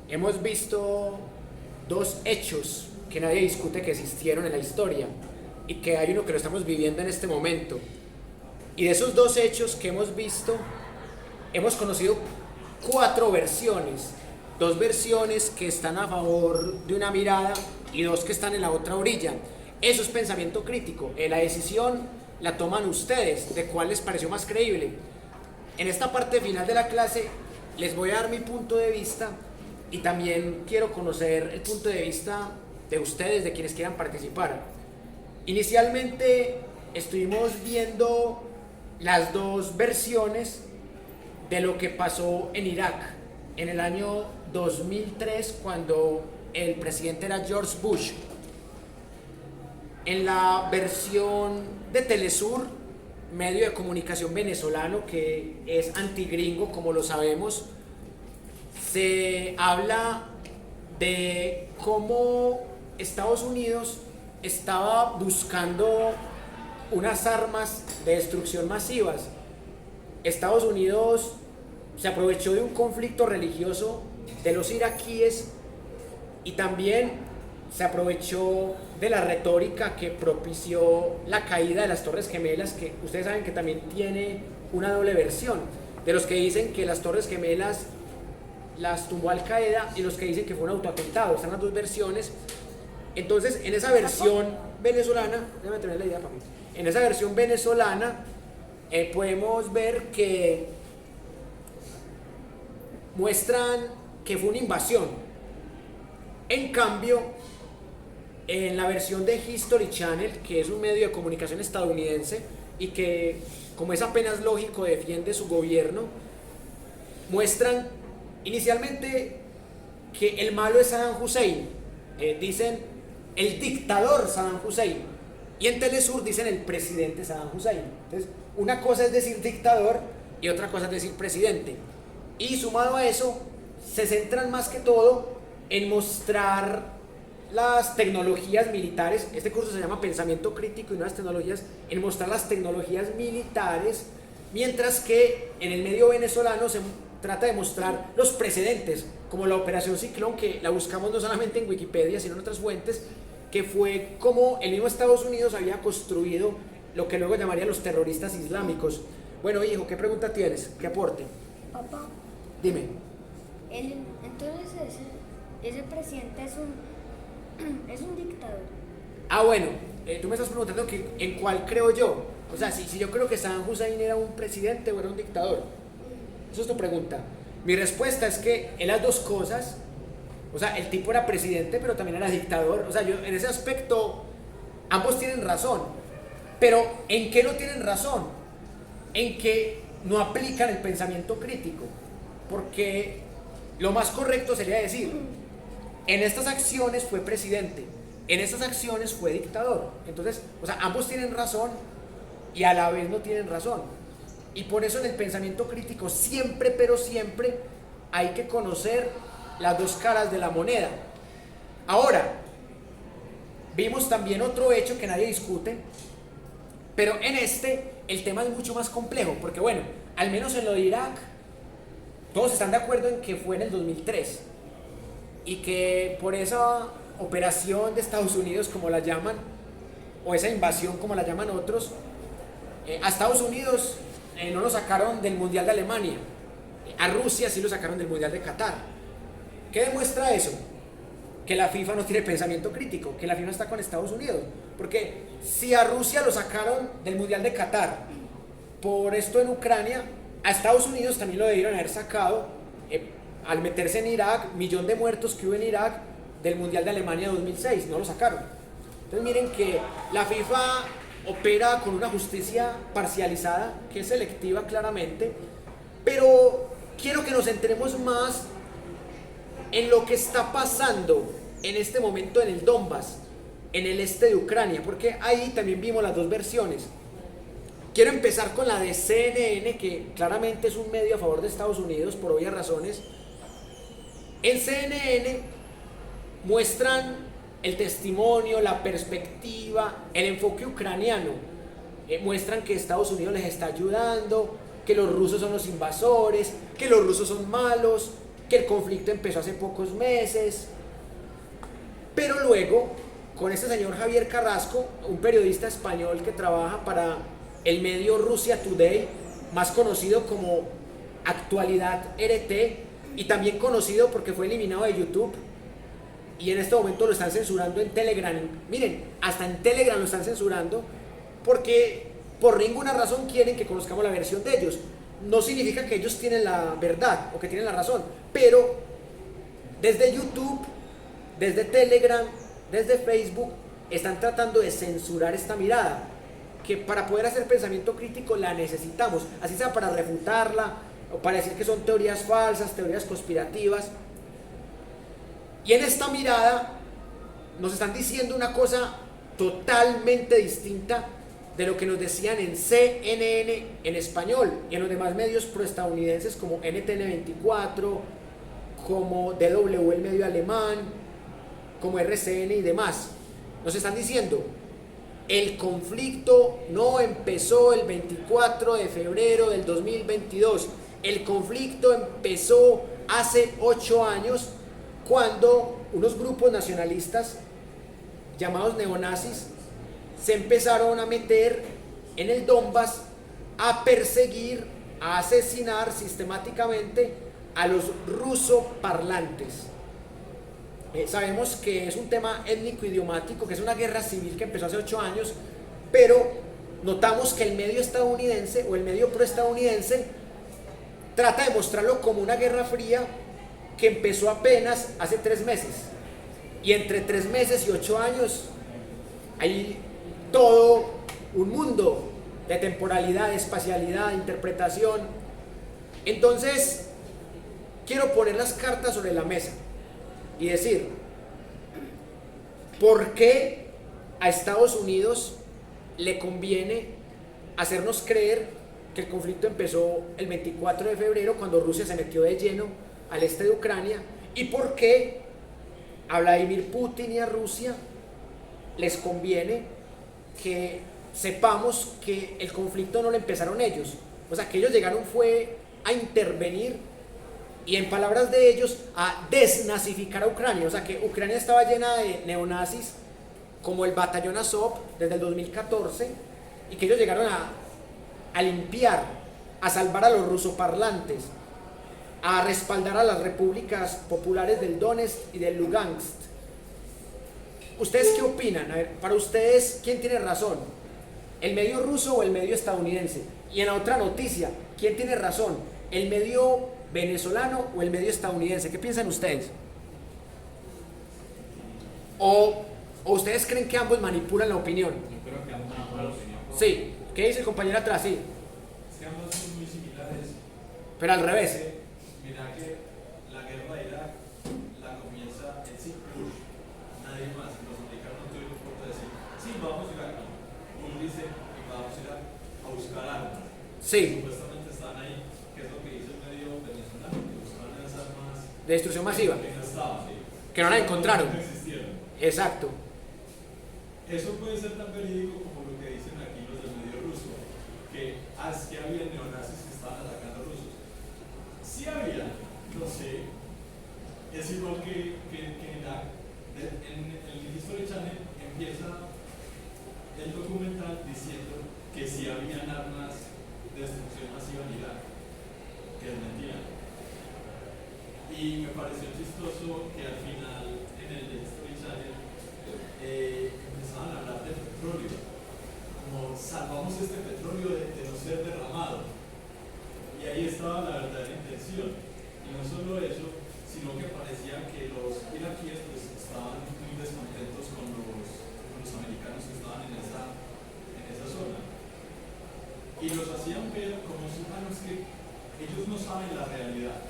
Hemos visto dos hechos que nadie discute que existieron en la historia y que hay uno que lo estamos viviendo en este momento. Y de esos dos hechos que hemos visto, hemos conocido cuatro versiones. Dos versiones que están a favor de una mirada y dos que están en la otra orilla. Eso es pensamiento crítico. La decisión la toman ustedes de cuál les pareció más creíble. En esta parte final de la clase les voy a dar mi punto de vista y también quiero conocer el punto de vista de ustedes, de quienes quieran participar. Inicialmente estuvimos viendo las dos versiones de lo que pasó en Irak en el año 2003 cuando el presidente era George Bush. En la versión de Telesur, medio de comunicación venezolano que es antigringo como lo sabemos, se habla de cómo Estados Unidos estaba buscando unas armas de destrucción masivas. Estados Unidos se aprovechó de un conflicto religioso de los iraquíes y también se aprovechó de la retórica que propició la caída de las Torres Gemelas, que ustedes saben que también tiene una doble versión, de los que dicen que las Torres Gemelas las tumbó Al Qaeda y los que dicen que fue un autoatentado. Están las dos versiones. Entonces, en esa versión venezolana, déjame tener la idea, papi. En esa versión venezolana podemos ver que muestran que fue una invasión. En cambio, en la versión de History Channel, que es un medio de comunicación estadounidense y que, como es apenas lógico, defiende su gobierno, muestran inicialmente que el malo es Saddam Hussein. Dicen el dictador Saddam Hussein. Y en Telesur dicen el presidente Saddam Hussein. Entonces, una cosa es decir dictador y otra cosa es decir presidente. Y sumado a eso, se centran más que todo en mostrar las tecnologías militares. Este curso se llama Pensamiento Crítico y Nuevas Tecnologías, en mostrar las tecnologías militares, mientras que en el medio venezolano se trata de mostrar los precedentes, como la Operación Ciclón, que la buscamos no solamente en Wikipedia, sino en otras fuentes, que fue como el mismo Estados Unidos había construido lo que luego llamarían los terroristas islámicos. Bueno, hijo, ¿qué pregunta tienes? ¿Qué aporte? Papá, Dime. entonces ese presidente es un dictador. Ah, bueno, tú me estás preguntando que, en cuál creo yo. O sea, si yo creo que Saddam Hussein era un presidente o era un dictador. Eso es tu pregunta. Mi respuesta es que en las dos cosas, o sea, el tipo era presidente, pero también era dictador. O sea, yo en ese aspecto, ambos tienen razón. Pero ¿en qué no tienen razón? En que no aplican el pensamiento crítico. Porque lo más correcto sería decir, en estas acciones fue presidente, en estas acciones fue dictador. Entonces, o sea, ambos tienen razón y a la vez no tienen razón. Y por eso en el pensamiento crítico siempre, pero siempre hay que conocer las dos caras de la moneda. Ahora, vimos también otro hecho que nadie discute, pero en este el tema es mucho más complejo, porque bueno, al menos en lo de Irak, todos están de acuerdo en que fue en el 2003 y que por esa operación de Estados Unidos, como la llaman, o esa invasión, como la llaman otros, a Estados Unidos no lo sacaron del Mundial de Alemania, a Rusia sí lo sacaron del Mundial de Qatar. ¿Qué demuestra eso? Que la FIFA no tiene pensamiento crítico, que la FIFA está con Estados Unidos. Porque si a Rusia lo sacaron del Mundial de Qatar por esto en Ucrania, a Estados Unidos también lo debieron haber sacado al meterse en Irak, 1.000.000 de muertos que hubo en Irak, del Mundial de Alemania 2006, no lo sacaron. Entonces miren que la FIFA opera con una justicia parcializada, que es selectiva claramente, pero quiero que nos centremos más en lo que está pasando en este momento en el Donbass, en el este de Ucrania, porque ahí también vimos las dos versiones. Quiero empezar con la de CNN, que claramente es un medio a favor de Estados Unidos por obvias razones. En CNN muestran el testimonio, la perspectiva, el enfoque ucraniano. Muestran que Estados Unidos les está ayudando, que los rusos son los invasores, que los rusos son malos, que el conflicto empezó hace pocos meses, pero luego, con este señor Javier Carrasco, un periodista español que trabaja para el medio Russia Today, más conocido como Actualidad RT, y también conocido porque fue eliminado de YouTube, y en este momento lo están censurando en Telegram. Miren, hasta en Telegram lo están censurando, porque por ninguna razón quieren que conozcamos la versión de ellos. No significa que ellos tienen la verdad o que tienen la razón, pero desde YouTube, desde Telegram, desde Facebook, están tratando de censurar esta mirada, que para poder hacer pensamiento crítico la necesitamos, así sea para refutarla o para decir que son teorías falsas, teorías conspirativas. Y en esta mirada nos están diciendo una cosa totalmente distinta de lo que nos decían en CNN en español y en los demás medios proestadounidenses como NTN24, como DW, el medio alemán, como RCN y demás. Nos están diciendo: el conflicto no empezó el 24 de febrero del 2022, el conflicto empezó hace 8 años, cuando unos grupos nacionalistas llamados neonazis se empezaron a meter en el Donbass a perseguir, a asesinar sistemáticamente a los rusoparlantes. Sabemos que es un tema étnico-idiomático, que es una guerra civil que empezó hace 8 años, pero notamos que el medio estadounidense o el medio proestadounidense trata de mostrarlo como una guerra fría que empezó apenas hace 3 meses. Y entre 3 meses y 8 años hay todo un mundo de temporalidad, de espacialidad, de interpretación. Entonces, quiero poner las cartas sobre la mesa y decir: ¿por qué a Estados Unidos le conviene hacernos creer que el conflicto empezó el 24 de febrero, cuando Rusia se metió de lleno al este de Ucrania? ¿Y por qué a Vladimir Putin y a Rusia les conviene que sepamos que el conflicto no lo empezaron ellos? O sea, que ellos llegaron fue a intervenir y, en palabras de ellos, a desnazificar a Ucrania. O sea, que Ucrania estaba llena de neonazis como el batallón Azov desde el 2014, y que ellos llegaron a limpiar, a salvar a los rusoparlantes, a respaldar a las repúblicas populares del Donetsk y del Lugansk. ¿Ustedes qué opinan? A ver, para ustedes, ¿quién tiene razón? ¿El medio ruso o el medio estadounidense? Y en la otra noticia, ¿quién tiene razón? ¿El medio venezolano o el medio estadounidense? ¿Qué piensan ustedes? ¿O ustedes creen que ambos manipulan la opinión? Yo creo que ambos manipulan la opinión. Sí. ¿Qué dice el compañero atrás? Sí. Es que ambos son muy similares. Pero al revés. Mira que la guerra de Irak la comienza el Bush, nadie más. Los americanos no tuvieron por qué decir: sí, vamos a ir aquí. Bush dice que vamos a ir a buscar armas. Sí. Supuestamente están ahí, que es lo que dice el medio venezolano, que buscaban las armas De destrucción masiva. que no estaban, sí. Que no la encontraron. No existieron. Exacto. Eso puede ser tan verídico como lo que dicen aquí los del medio ruso, que es que había neonazis que estaban atacando rusos. Sí había, no sé. Es igual que en el History Channel empieza el documental diciendo que sí habían armas de destrucción masiva en Irak, que es mentira. Y me pareció chistoso que al final en el History Channel empezaban a hablar de petróleo, como salvamos este petróleo de no ser derramado. Y ahí estaba la verdadera intención. Y no solo eso, sino que parecía que los iraquíes pues, estaban muy descontentos con los americanos que estaban en esa zona. Y los hacían ver como ciudadanos que ellos no saben la realidad.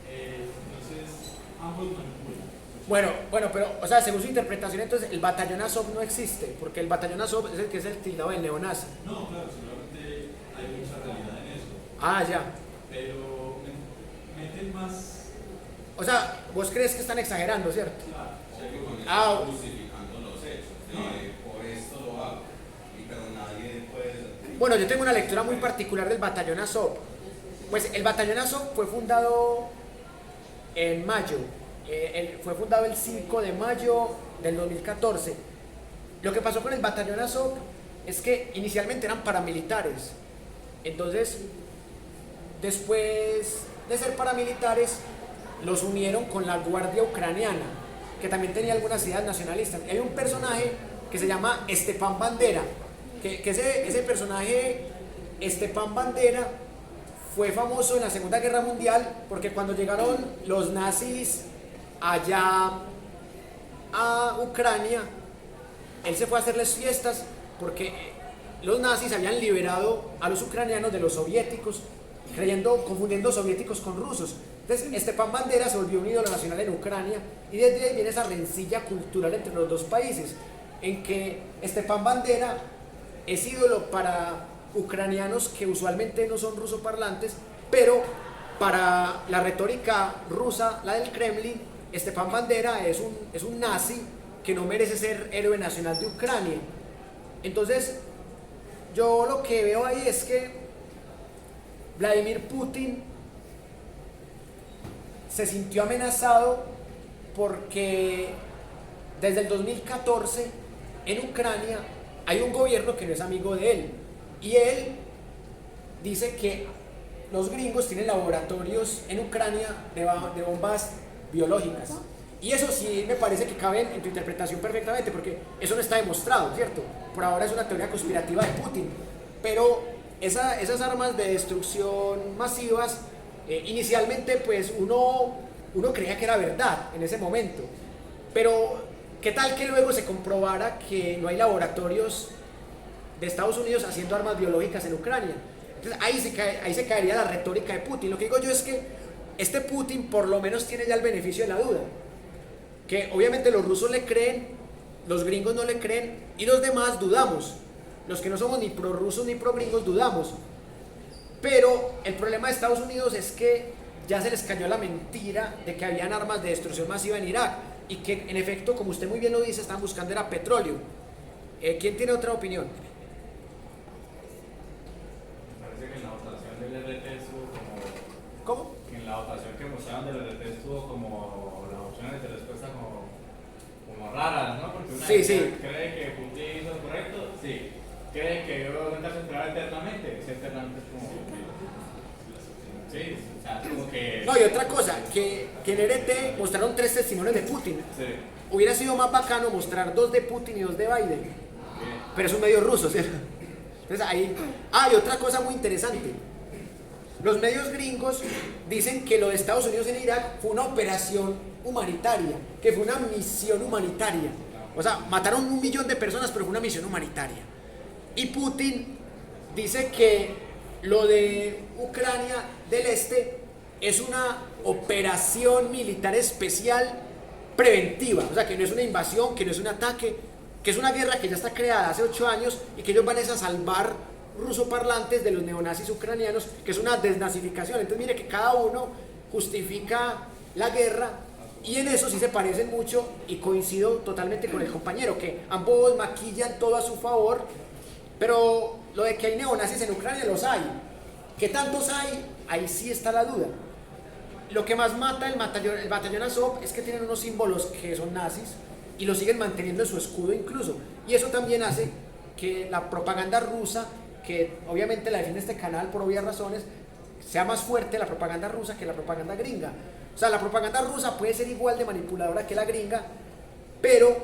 Entonces, ambos manipulan. Bueno, pero, o sea, según su interpretación, entonces el batallón Azov no existe, porque el batallón Azov es el que es el tildado de neonazi. No, claro, seguramente hay mucha realidad en eso. Ah, ya. Pero meten más. O sea, vos crees que están exagerando, ¿cierto? Claro. Ah, justificando los hechos, por esto lo hago, pero nadie puede... bueno, yo tengo una lectura muy particular del batallón Azov. Pues el batallón Azov fue fundado en mayo. Fue fundado el 5 de mayo del 2014. Lo que pasó con el batallón Azov es que inicialmente eran paramilitares. Entonces, después de ser paramilitares, los unieron con la Guardia Ucraniana, que también tenía algunas ideas nacionalistas. Hay un personaje que se llama Stepan Bandera, que ese personaje, Stepan Bandera, fue famoso en la Segunda Guerra Mundial porque cuando llegaron los nazis allá a Ucrania, él se fue a hacerles fiestas porque los nazis habían liberado a los ucranianos de los soviéticos, confundiendo soviéticos con rusos. Entonces, Stepan Bandera se volvió un ídolo nacional en Ucrania y desde ahí viene esa rencilla cultural entre los dos países, en que Stepan Bandera es ídolo para ucranianos que usualmente no son rusoparlantes, pero para la retórica rusa, la del Kremlin, Stepan Bandera es un nazi que no merece ser héroe nacional de Ucrania. Entonces, yo lo que veo ahí es que Vladimir Putin se sintió amenazado porque desde el 2014 en Ucrania hay un gobierno que no es amigo de él y él dice que los gringos tienen laboratorios en Ucrania de bombas biológicas. Y eso sí me parece que cabe en tu interpretación perfectamente, porque eso no está demostrado, ¿cierto? Por ahora es una teoría conspirativa de Putin, pero esas armas de destrucción masivas, inicialmente pues uno creía que era verdad en ese momento, pero ¿qué tal que luego se comprobara que no hay laboratorios de Estados Unidos haciendo armas biológicas en Ucrania? Entonces ahí se caería la retórica de Putin. Lo que digo yo es que este Putin por lo menos tiene ya el beneficio de la duda, que obviamente los rusos le creen, los gringos no le creen y los demás dudamos. Los que no somos ni pro rusos ni pro gringos dudamos. Pero el problema de Estados Unidos es que ya se les cayó la mentira de que habían armas de destrucción masiva en Irak y que en efecto, como usted muy bien lo dice, están buscando era petróleo. ¿Quién tiene otra opinión? Parece que en la votación del RT estuvo como... ¿Cómo? En la votación que mostraron del RT estuvo como las opciones de respuesta como raras, ¿no? Porque una Sí, cree que Putin hizo lo correcto, sí. Cree que debe intentar esperar eternamente, ese eternamente es como... Sí, o sea, como que... No, y otra cosa, que en RT mostraron 3 testimonios de Putin. Sí. Hubiera sido más bacano mostrar 2 de Putin y 2 de Biden. Bien. Pero es un medio ruso, ¿cierto? Entonces ahí... Ah, y otra cosa muy interesante. Los medios gringos dicen que lo de Estados Unidos en Irak fue una operación humanitaria, que fue una misión humanitaria. O sea, mataron 1 millón de personas, pero fue una misión humanitaria. Y Putin dice que lo de Ucrania del Este es una operación militar especial preventiva, o sea, que no es una invasión, que no es un ataque, que es una guerra que ya está creada hace 8 años y que ellos van a salvar rusoparlantes de los neonazis ucranianos, que es una desnazificación. Entonces mire que cada uno justifica la guerra y en eso sí se parecen mucho y coincido totalmente con el compañero, que ambos maquillan todo a su favor, pero lo de que hay neonazis en Ucrania los hay. ¿Qué tantos hay? Ahí sí está la duda. Lo que más mata el batallón Azov es que tienen unos símbolos que son nazis y lo siguen manteniendo en su escudo incluso. Y eso también hace que la propaganda rusa, que obviamente la defiende este canal por obvias razones, sea más fuerte la propaganda rusa que la propaganda gringa. O sea, la propaganda rusa puede ser igual de manipuladora que la gringa, pero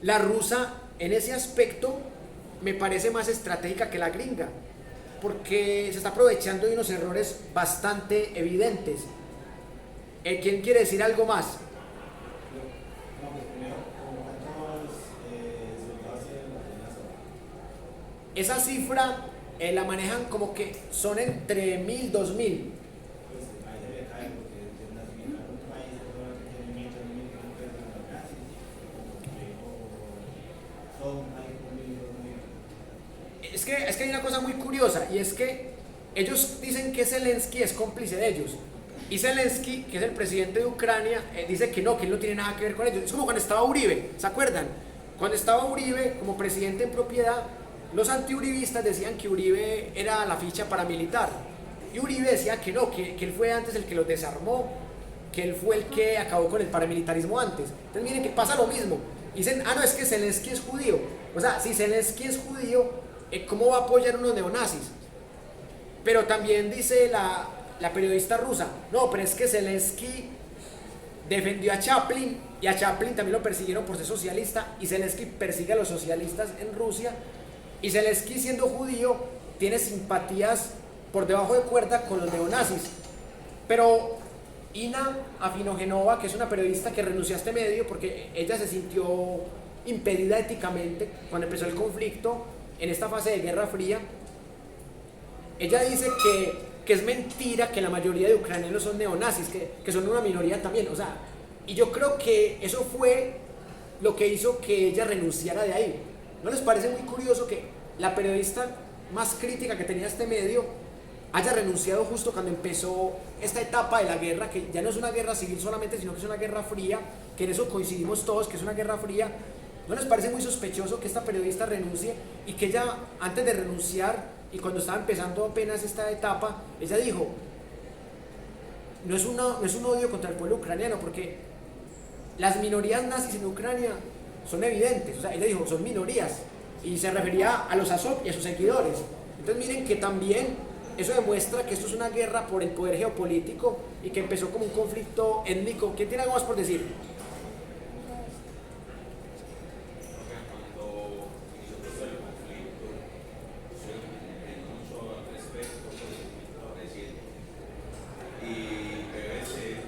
la rusa en ese aspecto me parece más estratégica que la gringa, porque se está aprovechando de unos errores bastante evidentes. ¿Quién quiere decir algo más? No, pues primero, ¿cuántos soldados tienen la Azov? Esa cifra la manejan como que son entre 1000 y 2000. Pues ahí debe caer, porque desnazificar un país solamente tiene 1000, 2000 kilómetros de alcance, o todo un país con 1000, 2000. Es que hay una cosa muy curiosa, y es que ellos dicen que Zelensky es cómplice de ellos. Y Zelensky, que es el presidente de Ucrania, dice que él no tiene nada que ver con ellos. Es como cuando estaba Uribe, ¿se acuerdan? Cuando estaba Uribe como presidente en propiedad, los antiuribistas decían que Uribe era la ficha paramilitar. Y Uribe decía que no, que él fue antes el que los desarmó, que él fue el que acabó con el paramilitarismo antes. Entonces miren que pasa lo mismo. Dicen, no, es que Zelensky es judío. O sea, si Zelensky es judío, ¿cómo va a apoyar a unos neonazis? Pero también dice la periodista rusa, no, pero es que Zelensky defendió a Chaplin y a Chaplin también lo persiguieron por ser socialista y Zelensky persigue a los socialistas en Rusia y Zelensky siendo judío tiene simpatías por debajo de cuerda con los neonazis. Pero Ina Afinogenova, que es una periodista que renunció a este medio porque ella se sintió impedida éticamente cuando empezó el conflicto en esta fase de Guerra Fría, ella dice que es mentira que la mayoría de ucranianos son neonazis, que son una minoría también, o sea, y yo creo que eso fue lo que hizo que ella renunciara de ahí. ¿No les parece muy curioso que la periodista más crítica que tenía este medio haya renunciado justo cuando empezó esta etapa de la guerra, que ya no es una guerra civil solamente, sino que es una guerra fría, que en eso coincidimos todos, que es una guerra fría? ¿No les parece muy sospechoso que esta periodista renuncie y que ella, antes de renunciar, y cuando estaba empezando apenas esta etapa, ella dijo, no es un odio contra el pueblo ucraniano, porque las minorías nazis en Ucrania son evidentes, o sea, ella dijo, son minorías, y se refería a los Azov y a sus seguidores. Entonces miren que también eso demuestra que esto es una guerra por el poder geopolítico y que empezó como un conflicto étnico. ¿Quién tiene algo más por decir? Cuando inició todo el conflicto, se mucho al respecto por el conflicto reciente. Y BBC,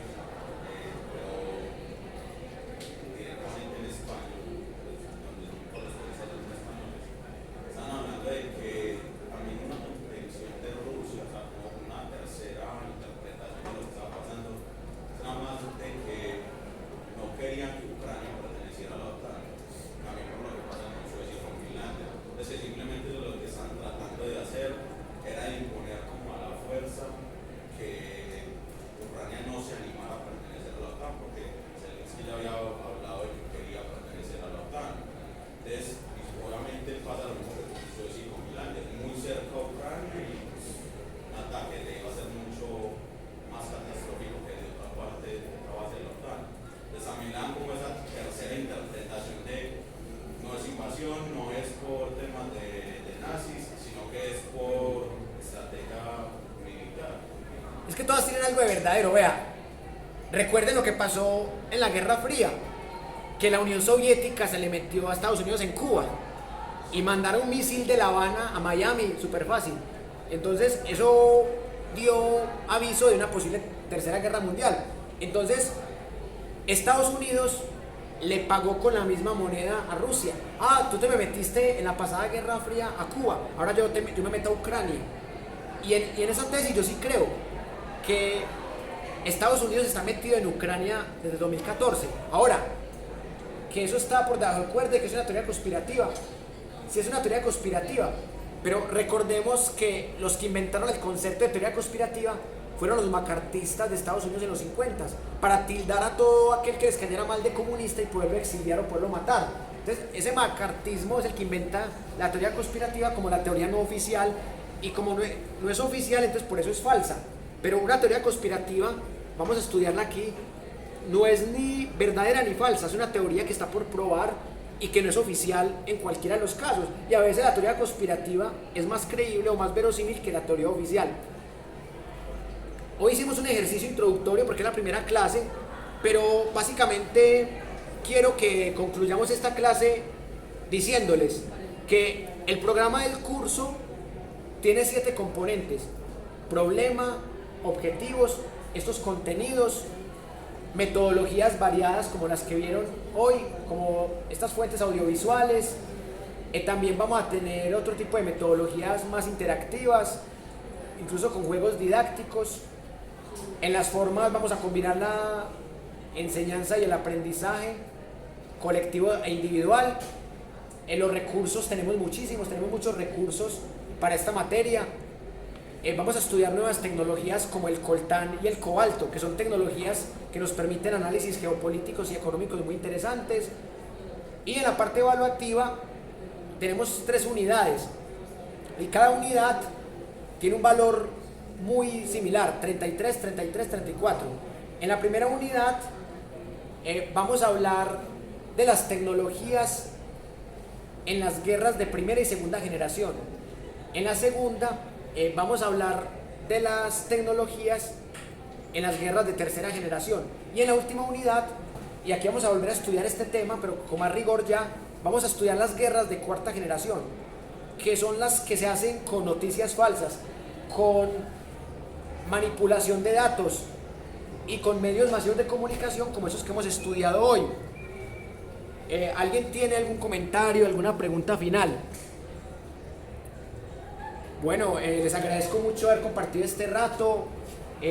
pero directamente en España, donde todos los periodistas son españoles, están hablando de que también una intención de Rusia, o sea, como una tercera interpretación de lo que estaba pasando, es nada más de que no querían que Ucrania perteneciera a la OTAN, también por lo que pasa con Suecia y con Finlandia. Entonces, simplemente lo que están tratando de hacer era imponer como a la fuerza que Ucrania no se animara a pertenecer a la OTAN, porque Zelensky ya había hablado de que quería pertenecer a la OTAN. Entonces, obviamente pasa lo mismo que con Suecia y con Finlandia, muy cerca a Ucrania y pues, un ataque le iba a ser mucho más catastrófico que de otra parte, de otra base de la OTAN. Entonces también dan como esa tercera interpretación de no es invasión, no es por temas de nazis, sino que es por estrategia militar. Es que todas tienen algo de verdadero, vea. Recuerden lo que pasó en la Guerra Fría, que la Unión Soviética se le metió a Estados Unidos en Cuba y mandaron un misil de La Habana a Miami, súper fácil. Entonces eso dio aviso de una posible tercera guerra mundial. Entonces Estados Unidos le pagó con la misma moneda a Rusia. Ah, tú te me metiste en la pasada Guerra Fría a Cuba, ahora yo me meto a Ucrania. Y en esa tesis yo sí creo que Estados Unidos está metido en Ucrania desde 2014. Ahora, que eso está por debajo del cuerda, que es una teoría conspirativa. Sí es una teoría conspirativa, pero recordemos que los que inventaron el concepto de teoría conspirativa fueron los macartistas de Estados Unidos en los 50 para tildar a todo aquel que les cayera mal de comunista y poderlo exiliar o poderlo matar. Entonces, ese macartismo es el que inventa la teoría conspirativa como la teoría no oficial, y como no es oficial, entonces por eso es falsa. Pero una teoría conspirativa, vamos a estudiarla aquí, no es ni verdadera ni falsa, es una teoría que está por probar y que no es oficial en cualquiera de los casos. Y a veces la teoría conspirativa es más creíble o más verosímil que la teoría oficial. Hoy hicimos un ejercicio introductorio porque es la primera clase, pero básicamente quiero que concluyamos esta clase diciéndoles que el programa del curso tiene 7 componentes: problema, objetivos, estos contenidos, metodologías variadas como las que vieron hoy, como estas fuentes audiovisuales. También vamos a tener otro tipo de metodologías más interactivas, incluso con juegos didácticos. En las formas vamos a combinar la enseñanza y el aprendizaje colectivo e individual. En los recursos tenemos muchos recursos para esta materia. Vamos a estudiar nuevas tecnologías como el coltán y el cobalto, que son tecnologías que nos permiten análisis geopolíticos y económicos muy interesantes. Y en la parte evaluativa tenemos 3 unidades y cada unidad tiene un valor muy similar, 33, 33, 34. En la primera unidad vamos a hablar de las tecnologías en las guerras de primera y segunda generación. En la segunda vamos a hablar de las tecnologías en las guerras de tercera generación. Y en la última unidad, y aquí vamos a volver a estudiar este tema, pero con más rigor ya, vamos a estudiar las guerras de cuarta generación, que son las que se hacen con noticias falsas, con manipulación de datos y con medios masivos de comunicación como esos que hemos estudiado hoy. ¿Alguien tiene algún comentario, alguna pregunta final? Bueno, les agradezco mucho haber compartido este rato.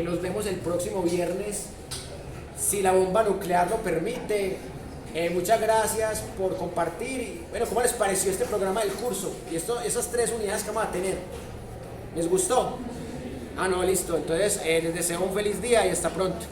Nos vemos el próximo viernes, si la bomba nuclear lo permite. Muchas gracias por compartir. Y bueno, ¿cómo les pareció este programa del curso? Y esas 3 unidades que vamos a tener. ¿Les gustó? Ah, no, listo. Entonces, les deseo un feliz día y hasta pronto.